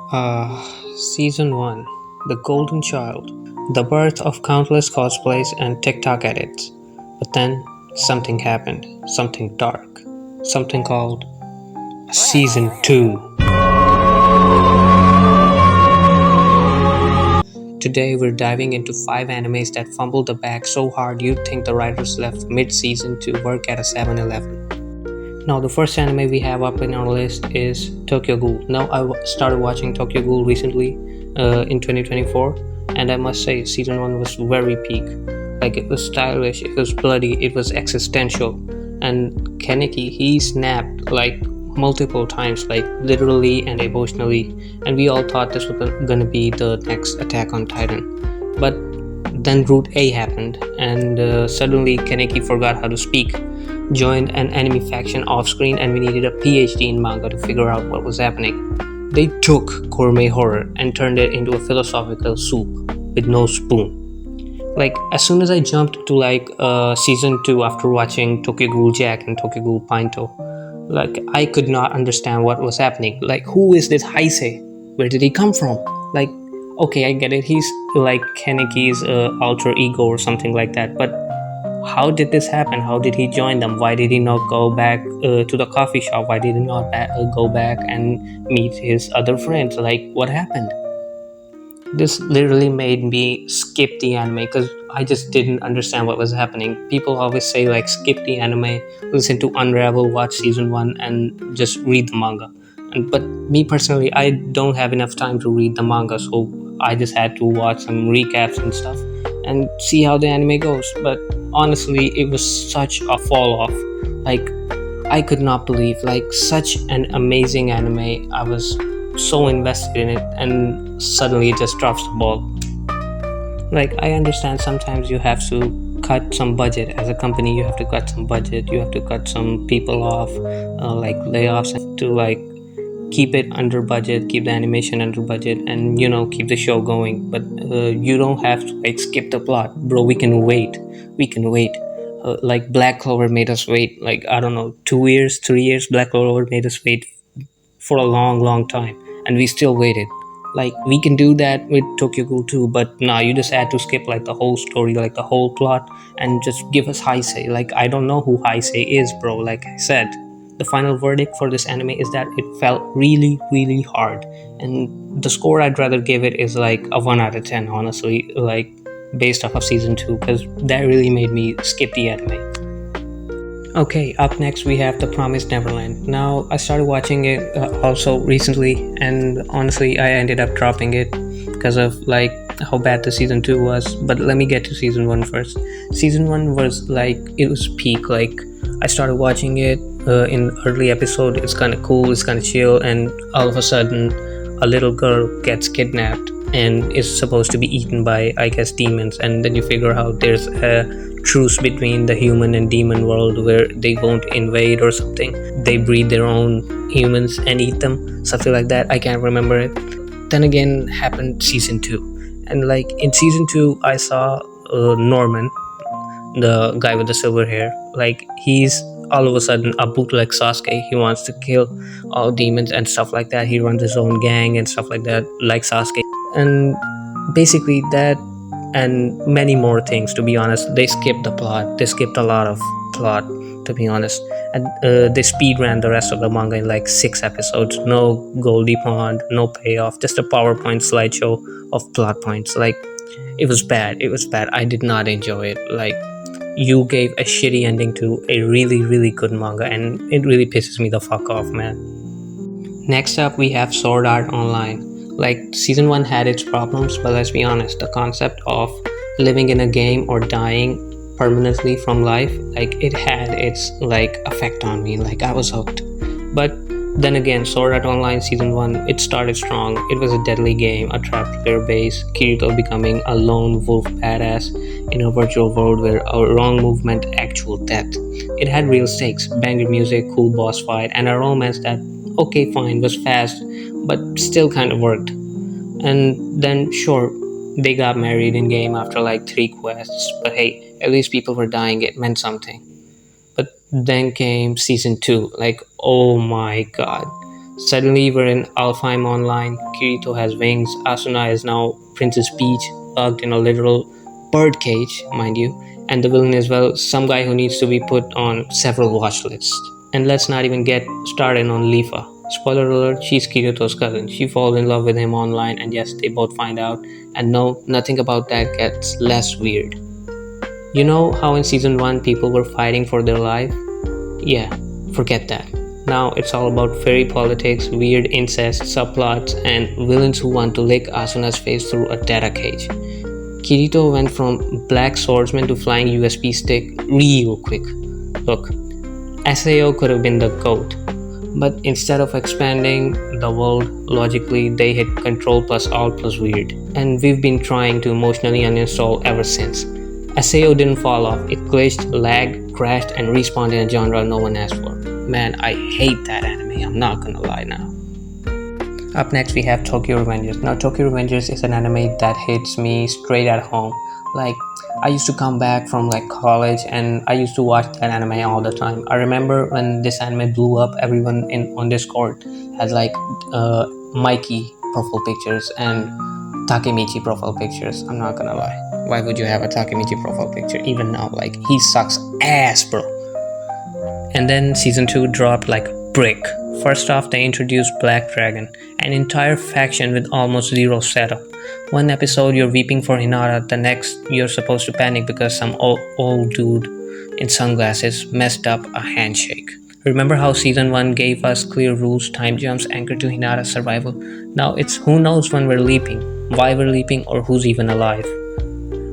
Season 1, The Golden Child, the birth of countless cosplays and TikTok edits. But then something happened, something dark, something called Season 2. Today we're diving into 5 animes that fumbled the bag so hard you'd think the writers left mid-season to work at a 7-Eleven. Now, the first anime we have up in our list is Tokyo Ghoul. Now, started watching Tokyo Ghoul recently in 2024, and I must say, season 1 was very peak. Like, it was stylish, it was bloody, it was existential. And Kaneki, he snapped like multiple times, like literally and emotionally, and we all thought this was gonna be the next Attack on Titan. But then Route A happened, and suddenly Kaneki forgot how to speak, joined an enemy faction off screen, and we needed a PhD in manga to figure out what was happening. They took gourmet horror and turned it into a philosophical soup with no spoon. Like, as soon as I jumped to season 2 after watching Tokyo Ghoul Jack and Tokyo Ghoul Pinto, like, I could not understand what was happening. Like, who is this Heisei? Where did he come from? Like, okay, I get it, he's like Kaneki's alter ego or something like that, but how did this happen? How did he join them? Why did he not go back to the coffee shop? Why did he not go back and meet his other friends? Like, what happened? This literally made me skip the anime because I just didn't understand what was happening. People always say, like, skip the anime, listen to Unravel, watch season 1, and just read the manga. But me personally, I don't have enough time to read the manga, so I just had to watch some recaps and stuff and see how the anime goes. But honestly, it was such a fall off. Like, I could not believe, like, such an amazing anime. I was so invested in it, and suddenly it just drops the ball. Like, I understand sometimes you have to cut some budget as a company. You have to cut some budget, you have to cut some people off, like layoffs, to like keep it under budget, keep the animation under budget, and keep the show going. But you don't have to like skip the plot, bro. We can wait. Like, Black Clover made us wait, like, I don't know, 2 years, 3 years. Black Clover made us wait for a long time, and we still waited. Like, we can do that with Tokyo Ghoul too, but nah, you just had to skip like the whole story, like the whole plot, and just give us Heisei. Like, I don't know who Heisei is, bro. Like I said, the final verdict for this anime is that it felt really hard, and the score I'd rather give it is like a 1 out of 10, honestly, like, based off of season 2, because that really made me skip the anime. Okay, up next we have The Promised Neverland. Now, I started watching it also recently, and honestly, I ended up dropping it because of like how bad the season 2 was. But let me get to season 1 first. Season 1 was like, it was peak. Like, I started watching it in early episode. It's kind of cool, it's kind of chill, and all of a sudden, a little girl gets kidnapped and is supposed to be eaten by, I guess, demons. And then you figure out there's a truce between the human and demon world where they won't invade or something. They breed their own humans and eat them, something like that. I can't remember it. Then again happened season 2, and like in season 2 I saw Norman, the guy with the silver hair. Like, he's all of a sudden a bootleg Sasuke. He wants to kill all demons and stuff like that. He runs his own gang and stuff like that, like Sasuke. And basically that, and many more things, to be honest. They skipped the plot. They skipped a lot of plot, to be honest. And they speed ran the rest of the manga in like 6 episodes. No Goldie Pond, no payoff, just a PowerPoint slideshow of plot points. Like, it was bad. I did not enjoy it. Like, you gave a shitty ending to a really good manga, and it really pisses me the fuck off, man. Next up, we have Sword Art Online. Like, season 1 had its problems, but let's be honest, the concept of living in a game or dying permanently from life, like, it had its like effect on me. Like, I was hooked. But then again, Sword Art Online season 1, it started strong. It was a deadly game, a trap player base, Kirito becoming a lone wolf badass in a virtual world where a wrong move meant actual death. It had real stakes, banger music, cool boss fight, and a romance that, okay, fine, was fast, but still kind of worked. And then, sure, they got married in game after like 3 quests, but hey, at least people were dying, it meant something. But then came season 2, like, oh my god. Suddenly we're in Alfheim Online, Kirito has wings, Asuna is now Princess Peach, locked in a literal bird cage, mind you, and the villain is, well, some guy who needs to be put on several watch lists. And let's not even get started on Lifa. Spoiler alert, she's Kirito's cousin. She falls in love with him online, and yes, they both find out. And no, nothing about that gets less weird. You know how in season 1 people were fighting for their life? Yeah, forget that. Now it's all about fairy politics, weird incest subplots, and villains who want to lick Asuna's face through a data cage. Kirito went from black swordsman to flying USB stick real quick. Look, SAO could have been the GOAT, but instead of expanding the world logically, they hit Control plus Alt plus Weird, and we've been trying to emotionally uninstall ever since. SAO didn't fall off, it glitched, lagged, crashed, and respawned in a genre no one asked for. Man, I hate that anime, I'm not gonna lie now. Up next we have Tokyo Revengers. Now Tokyo Revengers is an anime that hits me straight at home. Like, I used to come back from like college and I used to watch that anime all the time. I remember when this anime blew up, everyone on Discord had like Mikey profile pictures and Takemichi profile pictures. I'm not gonna lie. Why would you have a Takemichi profile picture? Even now, like, he sucks ass, bro. And then season 2 dropped like a brick. First off, they introduced Black Dragon, an entire faction with almost zero setup. One episode you're weeping for Hinata, the next you're supposed to panic because some old dude in sunglasses messed up a handshake. Remember how season 1 gave us clear rules, time jumps, anchored to Hinata's survival? Now it's who knows when we're leaping, why we're leaping, or who's even alive.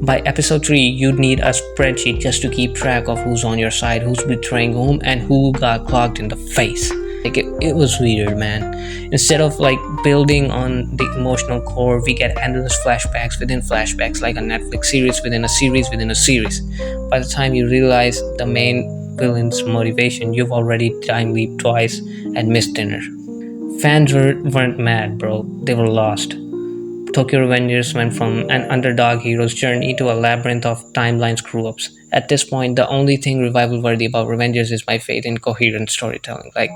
By episode 3, you'd need a spreadsheet just to keep track of who's on your side, who's betraying whom, and who got clogged in the face. Like, it was weird, man. Instead of like building on the emotional core, we get endless flashbacks within flashbacks, like a Netflix series within a series within a series. By the time you realize the main villain's motivation, you've already time leaped twice and missed dinner. Fans weren't mad, bro. They were lost. Tokyo Revengers went from an underdog hero's journey to a labyrinth of timeline screw-ups. At this point, the only thing revival-worthy about Revengers is my faith in coherent storytelling. Like,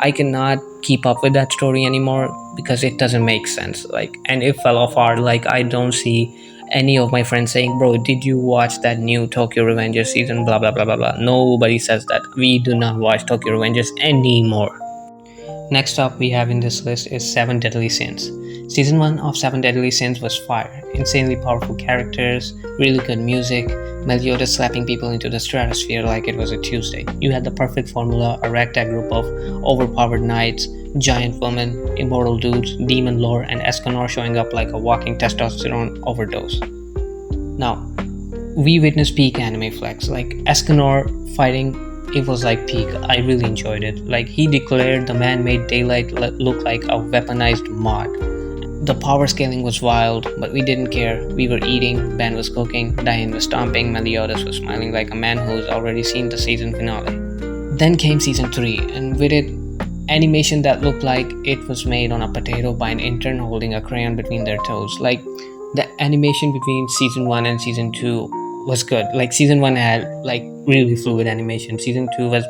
I cannot keep up with that story anymore because it doesn't make sense. Like, and it fell off hard. Like, I don't see any of my friends saying, "Bro, did you watch that new Tokyo Revengers season?" Blah blah blah blah blah. Nobody says that. We do not watch Tokyo Revengers anymore. Next up we have in this list is 7 Deadly Sins. Season 1 of 7 Deadly Sins was fire. Insanely powerful characters, really good music, Meliodas slapping people into the stratosphere like it was a Tuesday. You had the perfect formula, a ragtag group of overpowered knights, giant women, immortal dudes, demon lore, and Escanor showing up like a walking testosterone overdose. Now, we witnessed peak anime flex, like Escanor fighting. It was like peak. I really enjoyed it. Like, he declared the man-made daylight look like a weaponized mod. The power scaling was wild, but we didn't care. We were eating, Ben was cooking, Diane was stomping, Meliodas was smiling like a man who's already seen the season finale. Then came season 3, and with it, animation that looked like it was made on a potato by an intern holding a crayon between their toes. Like, the animation between season 1 and season 2 was good. Like, season 1 had like really fluid animation. Season 2 was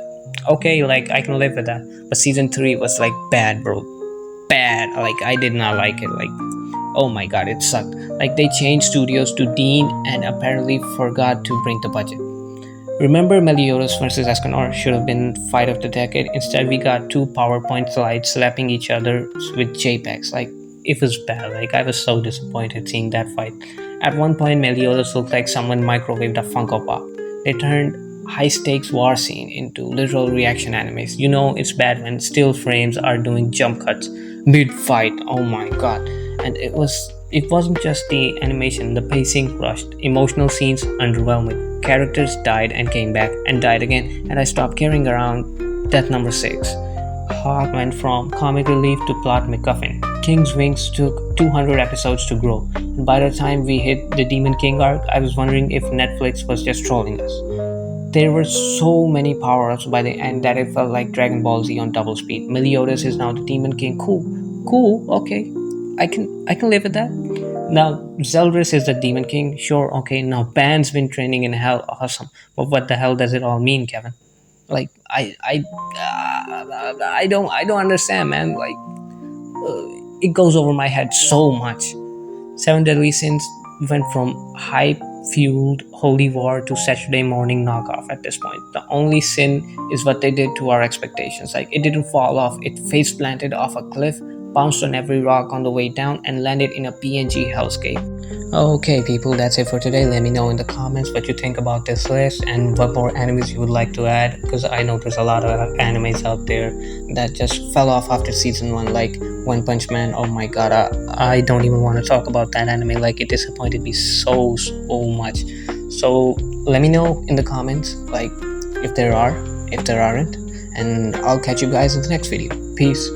okay, like I can live with that. But season 3 was like bad, bro. Bad. Like, I did not like it. Like, oh my god, it sucked. Like, they changed studios to Dean and apparently forgot to bring the budget. Remember Meliodas versus Escanor should have been fight of the decade. Instead, we got 2 PowerPoint slides slapping each other with JPEGs. Like, it was bad. Like, I was so disappointed seeing that fight. At one point, Meliodas looked like someone microwaved a Funko Pop. They turned high-stakes war scene into literal reaction animes. You know it's bad when still frames are doing jump cuts mid-fight. Oh my god. And it wasn't just the animation, the pacing rushed, emotional scenes underwhelming. Characters died and came back and died again, and I stopped caring around death number 6. Heart went from comic relief to plot MacGuffin. King's Wings took 200 episodes to grow, and by the time we hit the Demon King arc, I was wondering if Netflix was just trolling us. There were so many power-ups by the end that it felt like Dragon Ball Z on double speed. Meliodas is now the Demon King. Cool, okay. I can live with that. Now, Zeldris is the Demon King. Sure, okay. Now, Ban's been training in hell. Awesome. But what the hell does it all mean, Kevin? Like I don't understand, man. Like it goes over my head so much. Seven Deadly Sins went from hype fueled holy war to Saturday morning knockoff at this point. The only sin is what they did to our expectations. Like, it didn't fall off, it face planted off a cliff, bounced on every rock on the way down, and landed in a PNG hellscape. Okay, people, that's it for today. Let me know in the comments what you think about this list and what more animes you would like to add, because I know there's a lot of animes out there that just fell off after season one, like One Punch Man. Oh my god, I don't even want to talk about that anime. Like, it disappointed me so much. So let me know in the comments, like, if there are, if there aren't, and I'll catch you guys in the next video. Peace.